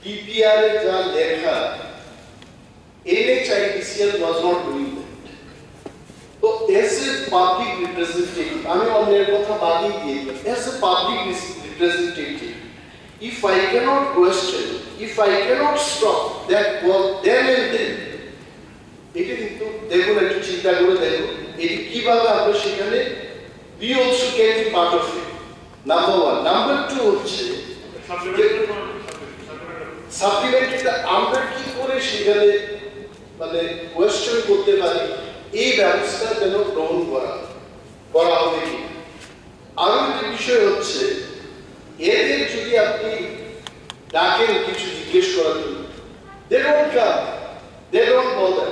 DPR এ যা লেখা NHIDCL was not doing that. So as a public representative, আমি অন্যের কথা বাদই দিয়ে দিই, as a public representative, if I cannot question, if I cannot stop that was then and then, এটা কিন্তু দেখুন একটু চিন্তা করে দেখুন এটি কিভাবে আমরা সেখানে we also can be part of it. Number one. Number two হচ্ছে সাপ্লিমেন্টারিটা আমরা কি করে সেখানে মানে কোয়েশ্চেন করতে পারি এই ব্যবস্থা যেন গ্রহণ করা হবে কি। আরো একটা বিষয় হচ্ছে এদের যদি আপনি ডাকেন কিছু জিজ্ঞেস করার জন্য they don't come, they don't bother.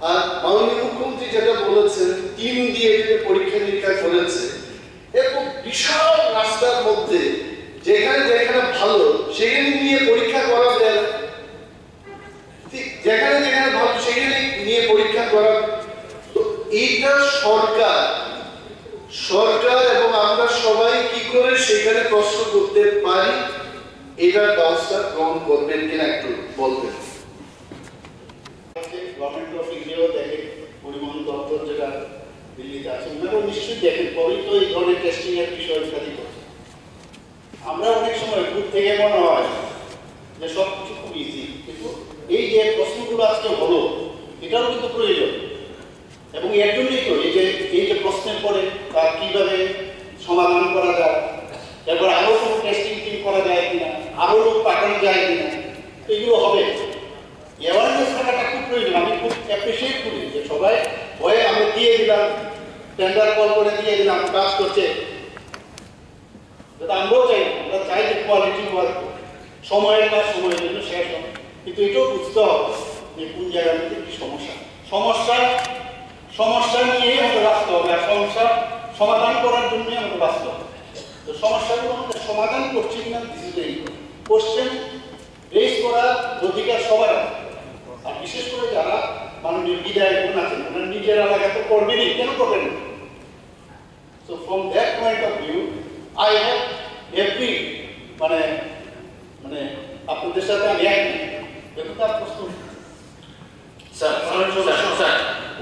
আর মাননীয় মুখ্যমন্ত্রী যেটা বলেছেন টিম দিয়ে পরীক্ষা নিরীক্ষা করেছে এবং বিশাল রাস্তার মধ্যে যেখানে যেখানে ভালো সেখানে নিয়ে পরীক্ষা করা যায়, যেখানে যেখানে ভালো সেখানে নিয়ে পরীক্ষা করা। তো এইটা সরকার এবং আমরা সবাই কি করে সেখানে প্রশ্ন করতে পারি এটার ব্যবস্থা গ্রহণ করবেন কিনা একটু বলবেন। গভর্নমেন্ট অফ ইন্ডিয়াও দেখে, পরিবহন দপ্তর যেটা দিল্লিতে আছে ওনারাও নিশ্চয়ই দেখেন কবে তো এই ধরনের টেস্টিং এর বিষয় ইত্যাদি করছে। আমরা অনেক সময় দূর থেকে মনে হয় যে সব কিছু খুব ইজি, কিন্তু এই যে প্রশ্নগুলো আজকে হলো এটাও কিন্তু প্রয়োজন এবং এর জন্যই তো এই যে প্রশ্নের পরে তার কিভাবে সমাধান করা যায়, এরপর আরো কোনো টেস্টিং টিম করা যায় কিনা, আরো লোক পাঠানো যায় কিনা, তো এগুলো হবে। অ্যাওয়ারনেস থাকাটা খুব প্রয়োজন। আমি খুব অ্যাপ্রিসিয়েট করি যে সবাই ভয়ে আমরা দিয়ে দিলাম, টেন্ডার কল করে দিয়ে দিলাম, কাজ করছে। আমরাও চাই, আমরা চাই যে কোয়ালিটি ওয়ার্ক, সময়ের কাজ সময়ের জন্য শেষ হবে, কিন্তু এটাও বুঝতে হবে যে কোন জায়গার মধ্যে কি সমস্যা নিয়েই আমাদের বাঁচতে হবে, আর সমস্যা সমাধান করার জন্যই আমাদের বাঁচতে হবে। তো সমস্যাগুলো আমাদের সমাধান করছি কিনা কোশ্চেন রেজ করার অধিকার সবার আছে। আর বিশেষ করে যারা মাননীয় বিধায়ক আছেন ওনারা নিজের এলাকা তো করবেনই, কেন করবেন? So from that point of view I have every মানে আপনাদের সাথে আমি এক দেখুন তার প্রশ্ন। Sir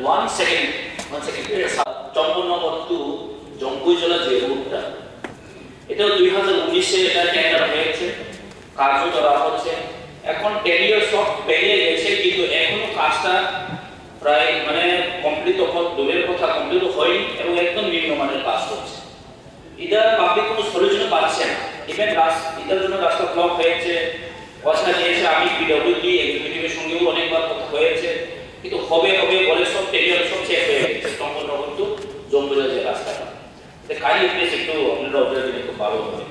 one second Champannagar to Jampuijala যে রুটটা, এটা 2019-এ এটা টেন্ডার হয়েছে, কাজও করা হচ্ছে। এখন 10 ইয়ার্স সব পেরিয়ে গেছে, কিন্তু এখনো কাজটা প্রায় মানে কমপ্লিট দূরের কথা কমপ্লিট হয়নি এবং একদম নিম্নমানের কাজ হচ্ছে। এটা পাবলিক কোনো সলিউশন পাচ্ছে না। ইভেন এটার জন্য রাস্তা ব্লক হয়েছে, কথা দিয়েছে, আমি পিডব্লিউডি এক্সিকিউটিভের সঙ্গেও অনেকবার কথা হয়েছে, কিন্তু হবে বলে সব টেন্ডার সব শেষ হয়ে গেছে। চম্পননগর টু জম্পুইজলা যে রাস্তাটা কালি প্লেস একটু আপনারা অবজার্ভ করলে খুব ভালো হবে।